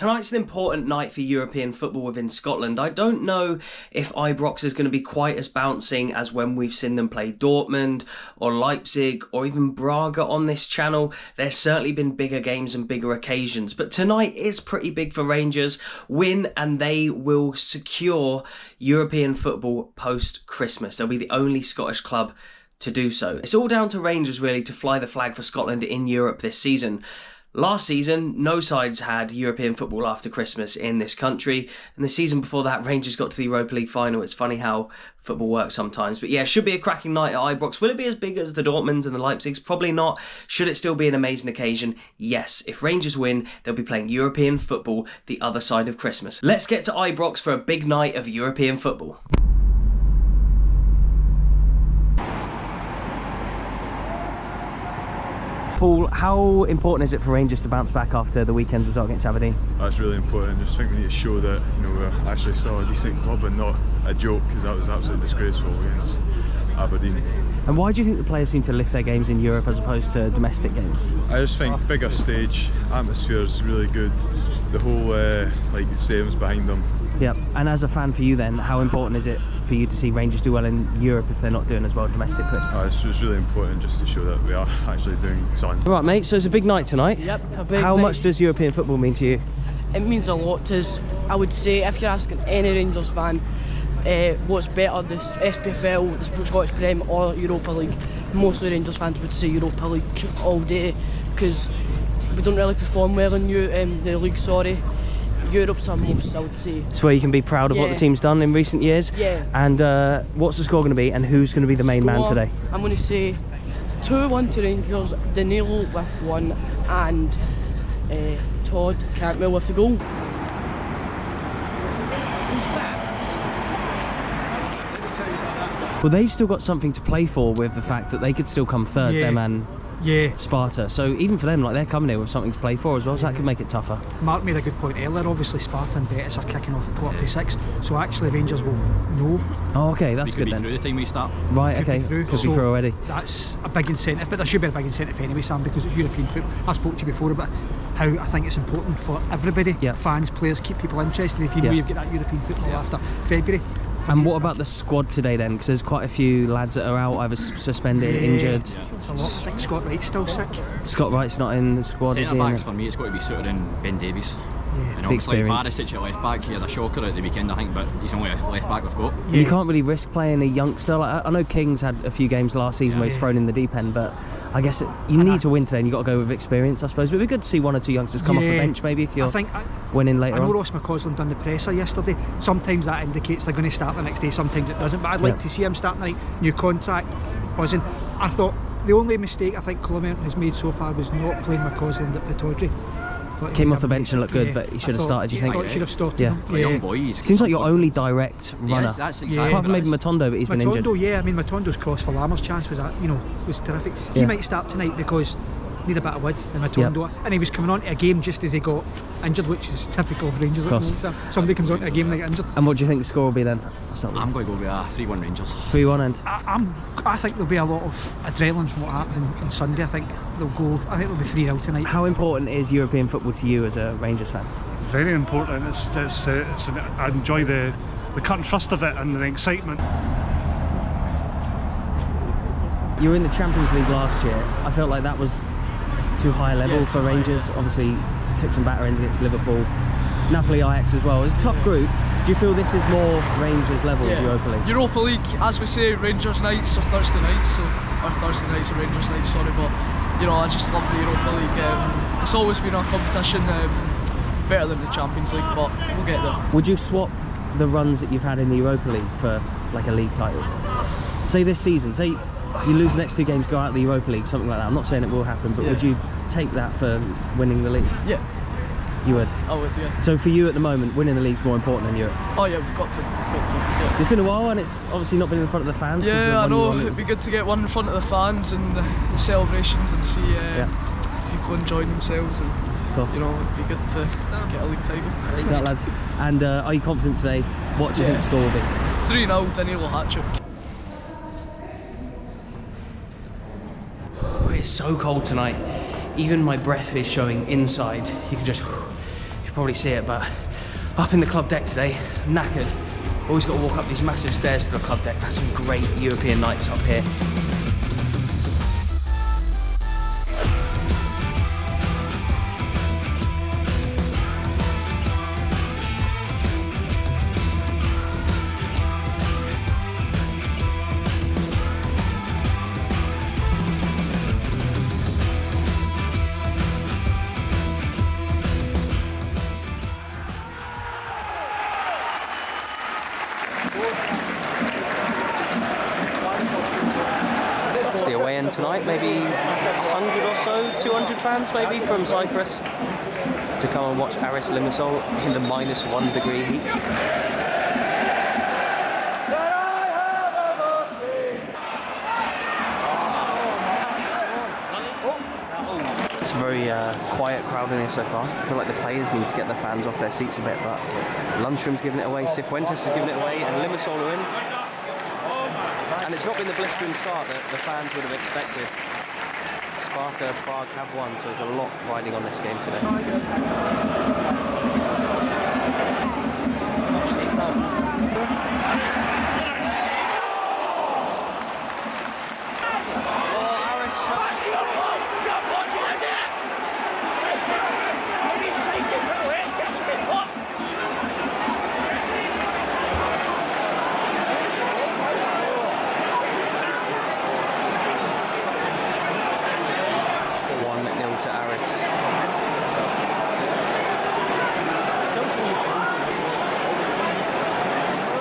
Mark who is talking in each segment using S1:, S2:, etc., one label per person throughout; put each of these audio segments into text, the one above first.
S1: Tonight's an important night for European football within Scotland. I don't know if Ibrox is going to be quite as bouncing as when we've seen them play Dortmund or Leipzig or even Braga on this channel. There's certainly been bigger games and bigger occasions, but tonight is pretty big for Rangers. Win and they will secure European football post-Christmas. They'll be the only Scottish club to do so. It's all down to Rangers really to fly the flag for Scotland in Europe this season. Last season, no sides had European football after Christmas in this country, and the season before that, Rangers got to the Europa League final. It's funny how football works sometimes, but yeah, should be a cracking night at Ibrox. Will it be as big as the Dortmunds and the Leipzigs? Probably not. Should it still be an amazing occasion? Yes. If Rangers win, they'll be playing European football the other side of Christmas. Let's get to Ibrox for a big night of European football. Paul, how important is it for Rangers to bounce back after the weekend's result against Aberdeen?
S2: That's really important. I just think we need to show that we're actually still a decent club and not a joke, because that was absolutely disgraceful against Aberdeen.
S1: And why do you think the players seem to lift their games in Europe as opposed to domestic games?
S2: I just think bigger stage, atmosphere is really good. The whole stadium's behind them.
S1: Yep. And as a fan for you then, how important is it for you to see Rangers do well in Europe if they're not doing as well domestically?
S2: It's really important just to show that we are actually doing something.
S1: Right, mate, so it's a big night tonight.
S3: Yep, a big
S1: How
S3: night.
S1: much does European football mean to you?
S3: It means a lot to us. I would say if you're asking any Rangers fan what's better, the SPFL, the Scottish Prem or Europa League, most of the Rangers fans would say Europa League all day, because we don't really perform well in the league, Europe's our most, I would say.
S1: It's where you can be proud of what the team's done in recent years.
S3: Yeah.
S1: And what's the score going to be, and who's going to be the main man today?
S3: I'm going to say 2-1 to Rangers, Danilo with one, and Todd Cantwell with the goal.
S1: Well, they've still got something to play for with the fact that they could still come third, them and Sparta. So even for them, they're coming here with something to play for as well, so that could make it tougher.
S4: Mark made a good point earlier. Obviously Sparta and Betis are kicking off at 5:45, so actually Rangers will know.
S1: Oh, okay, that's good then.
S5: Through the time we start.
S1: Right,
S4: Could
S1: okay,
S4: be through.
S1: could be
S4: So
S1: through already.
S4: That's a big incentive, but there should be a big incentive anyway, Sam, because it's European football. I spoke to you before about how I think it's important for everybody, fans, players, keep people interested. If you know you've got that European football after February.
S1: And what about the squad today then? Because there's quite a few lads that are out, either suspended, injured.
S4: It's a lot. I think Scott Wright's still sick.
S1: Scott Wright's not in the squad, is he?
S5: Centre backs for me, it's got to be Suter and Ben Davies. And obviously Barisic at left back, he had a shocker at the weekend I think, but he's the only left back we've got.
S1: You can't really risk playing a youngster. Like, I know King's had a few games last season where he's thrown in the deep end, but I guess you need to win today and you've got to go with experience, I suppose. But it'd be good to see one or two youngsters come off the bench maybe if you're winning later on.
S4: I know Ross McCausland done the presser yesterday. Sometimes that indicates they're going to start the next day, sometimes it doesn't, but I'd like to see him starting the new contract buzzing. I thought the only mistake I think Clement has made so far was not playing McCausland at Pittodrie.
S1: Came off the bench and looked good, but he should have started, do you think?
S4: I thought he should have started him.
S5: Young boys.
S1: Seems like your only direct runner.
S5: Yes, that's exactly.
S1: Apart from maybe Matondo, but he's been injured.
S4: I mean Matondo's cross for Lammer's chance was was terrific. He might start tonight because need a bit of width in Matondo, and he was coming on to a game just as he got injured, which is typical of Rangers. Somebody comes on to a game and they get injured.
S1: And what do you think the score will be then?
S5: I'm going to go with a 3-1 Rangers.
S1: 3-1 end.
S4: I think there'll be a lot of adrenaline from what happened on Sunday. I think they'll be 3-0 tonight.
S1: How important is European football to you as a Rangers fan?
S6: Very important. I enjoy the cut and thrust of it and the excitement.
S1: You were in the Champions League last year. I felt like that was too high a level for Rangers. Obviously took some batterings against Liverpool, Napoli, Ajax as well. It's a tough group. Do you feel this is more Rangers level as Europa League?
S7: Europa League, as we say, Rangers nights are Thursday nights, or Thursday nights are Rangers nights, sorry, but I just love the Europa League. It's always been our competition, better than the Champions League, but we'll get there.
S1: Would you swap the runs that you've had in the Europa League for like a league title? Say this season, say you lose the next two games, go out of the Europa League, something like that. I'm not saying it will happen, but would you take that for winning the league?
S7: Yeah.
S1: You would?
S7: I would, yeah.
S1: So for you at the moment, winning the league's more important than Europe?
S7: Oh yeah, we've got to. Yeah.
S1: So it's been a while and it's obviously not been in front of the fans.
S7: Yeah, I know. It'd be good to get one in front of the fans and the celebrations and see people enjoying themselves, and it'd be good to get a league title.
S1: That, lads. And are you confident today? What do you think the score will be?
S7: 3-0, Danilo hat-trick.
S1: It's so cold tonight. Even my breath is showing inside. You can just can probably see it, but up in the club deck today, knackered. Always got to walk up these massive stairs to the club deck. That's some great European nights up here. It's the away end tonight, maybe 100 or so, 200 fans maybe from Cyprus to come and watch Aris Limassol in the -1 degree heat. It's a very quiet crowd in here so far. I feel like the players need to get the fans off their seats a bit, but Lundstrom's giving it away, Cifuentes is giving it away, and Limassol are in. And it's not been the blistering start that the fans would have expected. Sparta Prague have won, so there's a lot riding on this game today.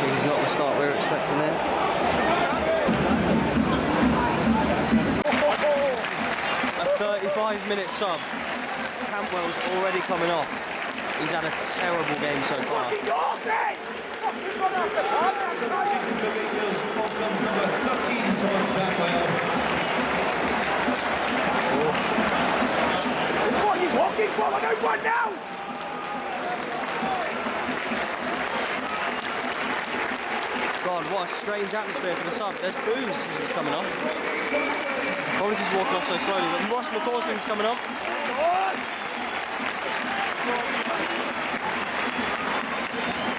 S1: He's not the start we were expecting there. A 35-minute sub. Campbell's already coming off. He's had a terrible game so far.
S8: What are you walking for? I don't want now!
S1: God, what a strange atmosphere for the sub. There's boos as he's coming off. Probably just walking off so slowly, but Ross McCausland's coming off.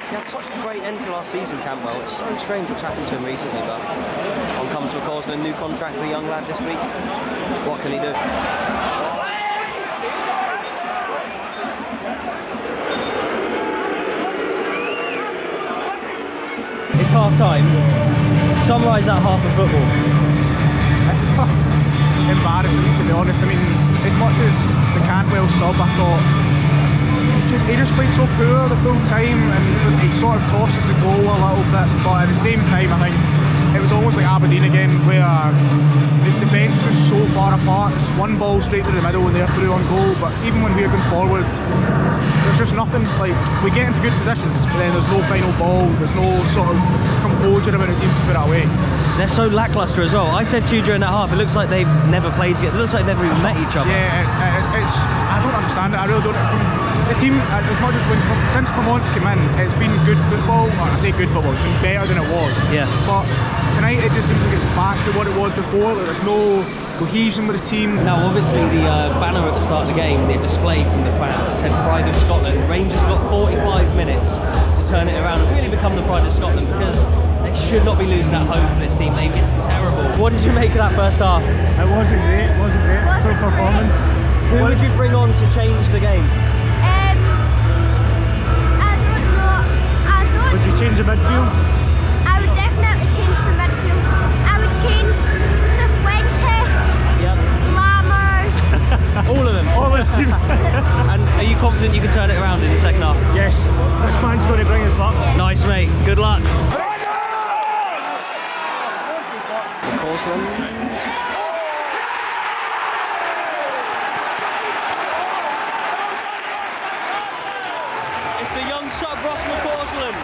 S1: He had such a great end to last season, Campbell. It's so strange what's happened to him recently, but on comes McCausland, new contract for the young lad this week. What can he do? It's half time. Summarise that half of football.
S9: Embarrassing, to be honest. I mean, as much as the Cantwell sub, I thought he just played so poor the full time, and he sort of cost us the goal a little bit. But at the same time, I think it was almost like Aberdeen again, where the defence was just so far apart. It's one ball straight to the middle and they're through on goal. But even when we're going forward, there's just nothing. Like, we get into good positions, but then there's no final ball. There's no sort of composure about a team to put it away.
S1: They're so lacklustre as well. I said to you during that half, it looks like they've never played together. It looks like they've never even met each other.
S9: Yeah, I don't understand it. I really don't. The team, as much as since Clement's come in, it's been good football. I say good football, it's been better than it was.
S1: Yeah.
S9: But tonight it just seems like it's back to what it was before. Like, there's no cohesion with the team.
S1: Now, obviously, the banner at the start of the game, the display from the fans, it said Pride of Scotland. Rangers have got 45 minutes to turn it around and really become the Pride of Scotland, because they should not be losing at home for this team. They've been terrible. What did you make of that first half?
S9: It wasn't great. Good performance.
S1: Who would you bring on to change the game?
S9: Would you change the midfield?
S10: I would definitely change the midfield. I would change Cifuentes,
S1: Yep.
S10: Lammers.
S1: All of them?
S9: All the team.
S1: And are you confident you can turn it around in the second half?
S9: Yes. This man's going to bring us luck.
S1: Nice, mate. Good luck. McCausland. It's the young sub, Ross McCausland.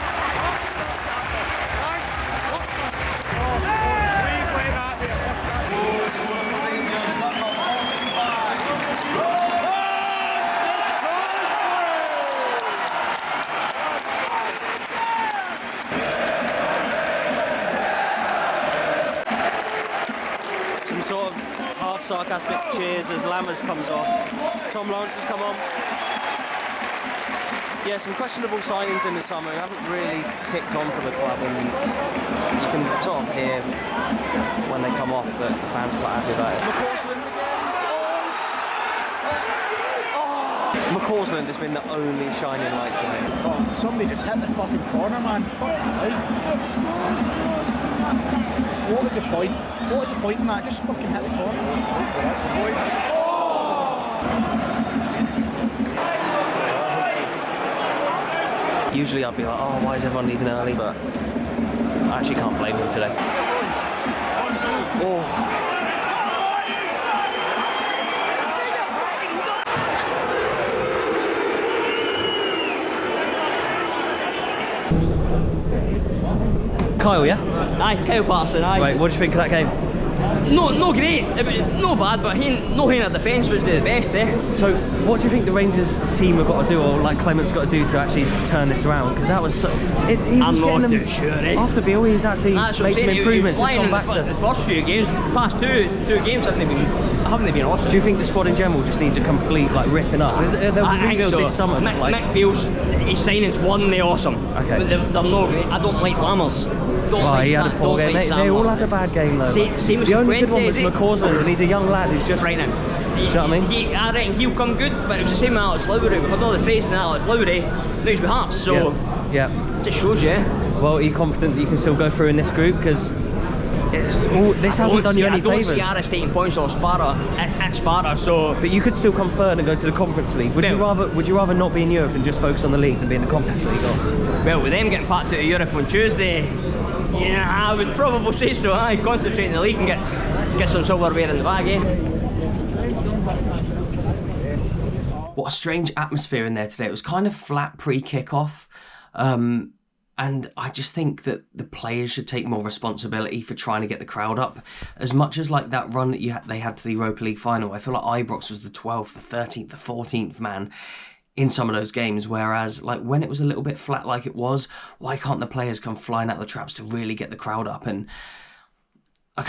S1: Some sort of half sarcastic cheers as Lammers comes off. Tom Lawrence has come on. Yeah, some questionable signings in the summer who haven't really kicked on for the club, and you can sort of hear when they come off that the fans are quite happy about it. McCausland again, boys! McCausland has been the only shining light today.
S11: Oh, somebody just hit the fucking corner, man. Fucking life. What was the point? What was the point in that? Just fucking hit the corner. That's the point.
S1: Usually I'd be like, oh, why is everyone leaving early? But I actually can't blame them today. Oh. Kyle, yeah?
S12: Aye, Kyle Patterson, aye.
S1: Right, what do you think of that game?
S12: No great, no bad, but no our defence was the best, eh?
S1: So, what do you think the Rangers team have got to do, or like Clement's got to do to actually turn this around? Because that was so.
S12: I'm not too sure, eh?
S1: After Bill, he's actually made some improvements. It's gone back to
S12: the first few games. Past two games haven't been awesome.
S1: Do you think the squad in general just needs a complete ripping up? There was a rebuild this summer.
S12: Mick Beale's signings wasn't awesome.
S1: Okay.
S12: But they're not great. I don't like Lammers.
S1: He had a poor game. They all had a bad game though. The only good one was McCausland, and he's a young lad who's just
S12: frightening.
S1: Do you know what I mean?
S12: I reckon he'll come good, but it was the same with Alex Lowry. We've had all the praise in Alex Lowry, now he's with Hearts, so
S1: yeah.
S12: It just shows you.
S1: Well, are you confident that you can still go through in this group? Because this hasn't done you any favours.
S12: I don't see Aris taking points off Sparta, so...
S1: But you could still come third and go to the Conference League. Would you rather not be in Europe and just focus on the league than be in the Conference League? Or?
S12: Well, with them getting packed out of Europe on Tuesday, yeah, I would probably say so. I concentrate in the league and get some silverware in the bag, eh?
S1: What a strange atmosphere in there today. It was kind of flat pre-kickoff. And I just think that the players should take more responsibility for trying to get the crowd up. As much as like that run that they had to the Europa League final, I feel like Ibrox was the 12th, the 13th, the 14th man in some of those games, whereas like when it was a little bit flat like it was, why can't the players come flying out the traps to really get the crowd up? And I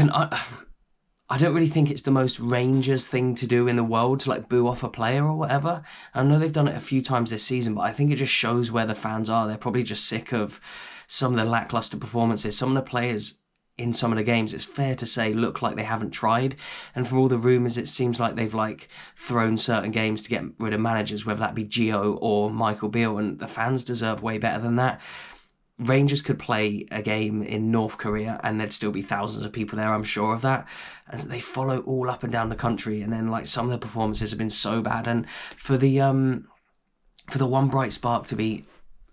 S1: don't really think it's the most Rangers thing to do in the world to like boo off a player or whatever. I know they've done it a few times this season, but I think it just shows where the fans are. They're probably just sick of some of the lackluster performances. Some of the players in some of the games, it's fair to say, look like they haven't tried. And for all the rumours, it seems like they've like thrown certain games to get rid of managers, whether that be Gio or Michael Beale, and the fans deserve way better than that. Rangers could play a game in North Korea and there'd still be thousands of people there, I'm sure of that. And they follow all up and down the country, and then like some of the performances have been so bad. And for the one bright spark to be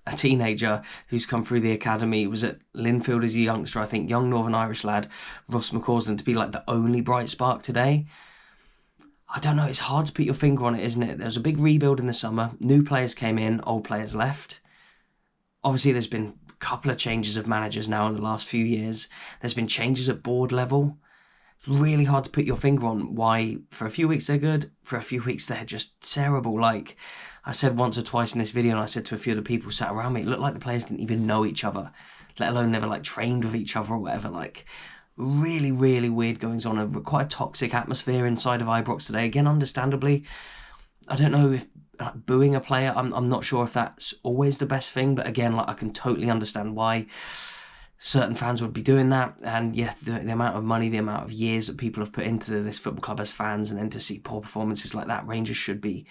S1: a teenager who's come through the academy, was at Linfield as a youngster, I think, young Northern Irish lad, Ross McCausland, to be like the only bright spark today. I don't know, it's hard to put your finger on it, isn't it? There was a big rebuild in the summer, new players came in, old players left. Obviously there's been a couple of changes of managers now in the last few years. There's been changes at board level. Really hard to put your finger on why for a few weeks they're good, for a few weeks they're just terrible. Like I said once or twice in this video, and I said to a few of the people sat around me, it looked like the players didn't even know each other, let alone never like trained with each other or whatever. Like really, really weird goings on. Quite a toxic atmosphere inside of Ibrox today. Again, understandably, I don't know if booing a player, I'm not sure if that's always the best thing, but again, like I can totally understand why certain fans would be doing that. And yeah, the amount of money, the amount of years that people have put into this football club as fans, and then to see poor performances like that, Rangers should be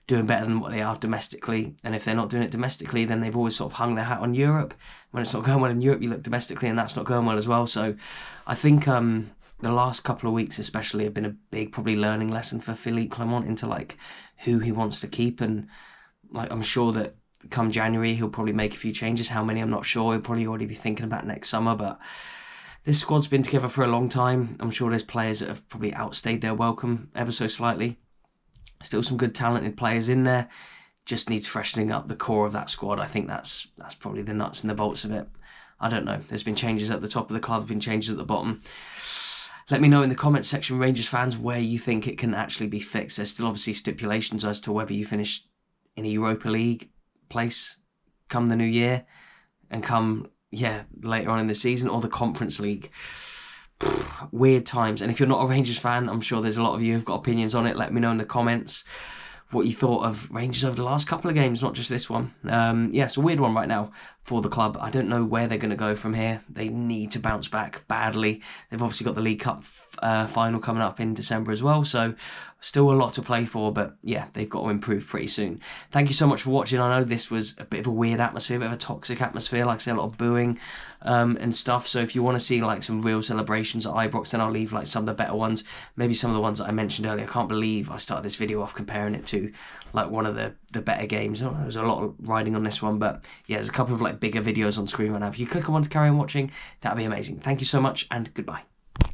S1: doing better than what they are domestically. And if they're not doing it domestically, then they've always sort of hung their hat on Europe. When it's not going well in Europe, you look domestically and that's not going well as well. So I think the last couple of weeks especially have been a big probably learning lesson for Philippe Clement into like who he wants to keep. And like I'm sure that come January he'll probably make a few changes. How many, I'm not sure. He'll probably already be thinking about next summer. But this squad's been together for a long time. I'm sure there's players that have probably outstayed their welcome ever so slightly. Still some good talented players in there. Just needs freshening up the core of that squad. I think that's probably the nuts and the bolts of it. I don't know. There's been changes at the top of the club, been changes at the bottom. Let me know in the comments section, Rangers fans, where you think it can actually be fixed. There's still obviously stipulations as to whether you finish in a Europa League place come the new year and come, later on in the season, or the Conference League. Weird times. And if you're not a Rangers fan, I'm sure there's a lot of you who've got opinions on it. Let me know in the comments. what you thought of Rangers over the last couple of games, not just this one. Yeah, it's a weird one right now for the club. I don't know where they're going to go from here. They need to bounce back badly. They've obviously got the League Cup final coming up in December as well, so still a lot to play for, but yeah, they've got to improve pretty soon. Thank you so much for watching. I know this was a bit of a weird atmosphere, a bit of a toxic atmosphere, like I say, a lot of booing and stuff, so if you want to see like some real celebrations at Ibrox, then I'll leave like some of the better ones, maybe some of the ones that I mentioned earlier. I can't believe I started this video off comparing it to like one of the better games. Oh, there's a lot riding on this one, but yeah, there's a couple of like bigger videos on screen right now. If you click on one to carry on watching, that'd be amazing. Thank you so much, and goodbye.